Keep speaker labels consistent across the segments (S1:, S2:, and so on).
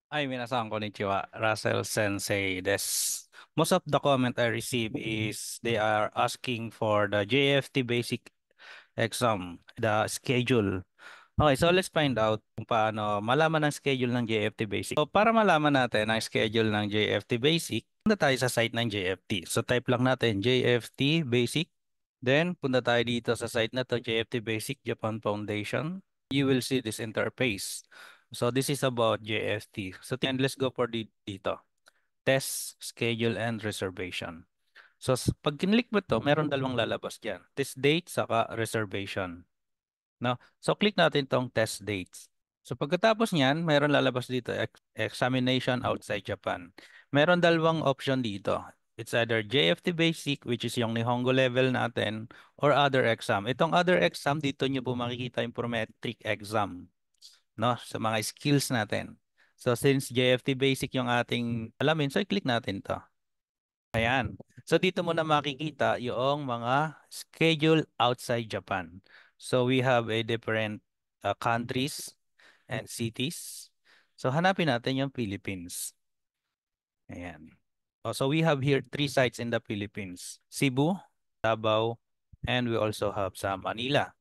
S1: Hi, minasan konnichiwa. Russell Sensei des. Most of the comment I receive is they are asking for the JFT basic exam, the schedule. Okay, so let's find out kung paano malaman ang schedule ng JFT basic. So para malaman natin ang schedule ng JFT basic, punta tayo sa site ng JFT. So type lang natin JFT basic. Then punta tayo dito sa site na to, JFT Basic Japan Foundation. You will see this interface. So this is about JFT. So and let's go for dito. Test, schedule, and reservation. So pag kinlik mo to, meron dalawang lalabas dyan. Test date, saka reservation. No? So click natin tong test dates. So pagkatapos niyan, meron lalabas dito, examination outside Japan. Meron dalawang option dito. It's either JFT Basic, which is yung Nihongo level natin, or other exam. Itong other exam, dito nyo po makikita yung prometric exam, no? Sa mga skills natin. So since JFT Basic yung ating alamin, so i-click natin to. Ayan. So dito mo na makikita yung mga schedule outside Japan. So we have a different countries and cities. So hanapin natin yung Philippines. Ayan. Oh, so we have here three sites in the Philippines. Cebu, Davao, and we also have sa Manila.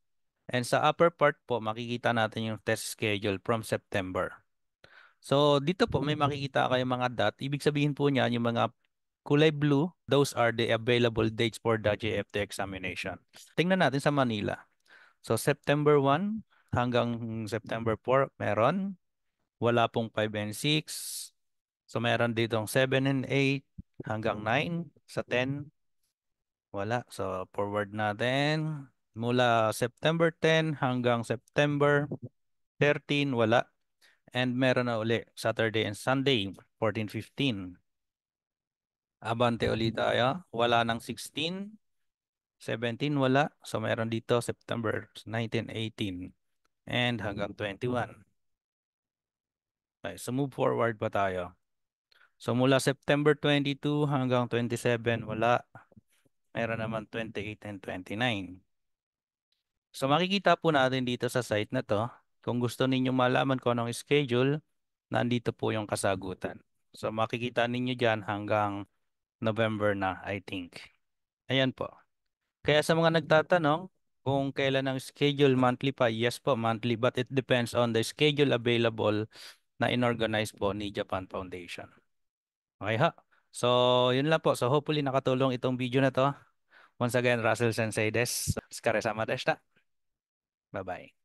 S1: And sa upper part po, makikita natin yung test schedule from September. So dito po may makikita kayong mga dot. Ibig sabihin po niyan yung mga kulay blue, those are the available dates for the JFT examination. Tingnan natin sa Manila. So September 1 hanggang September 4 meron. Wala pong 5 and 6. So meron ditong 7 and 8 hanggang 9 sa 10. Wala. So forward natin. Mula September 10 hanggang September 13, wala. And meron na uli Saturday and Sunday, 14, 15. Abante ulit tayo. Wala ng 16, 17 wala. So meron dito September 19, 18 and hanggang 21. Okay, so move forward pa tayo. So mula September 22 hanggang 27 wala. Meron naman 28 and 29. So makikita po natin dito sa site na to, kung gusto ninyo malaman kung anong schedule, nandito po yung kasagutan. So makikita ninyo dyan hanggang November na, I think. Ayan po. Kaya sa mga nagtatanong kung kailan ang schedule, monthly pa, yes po, monthly, but it depends on the schedule available na inorganize po ni Japan Foundation. Okay ha? So, yun lang po. So, hopefully nakatulong itong video na to. Once again, Russell Sensei des. Skare sama deshita. Bye-bye.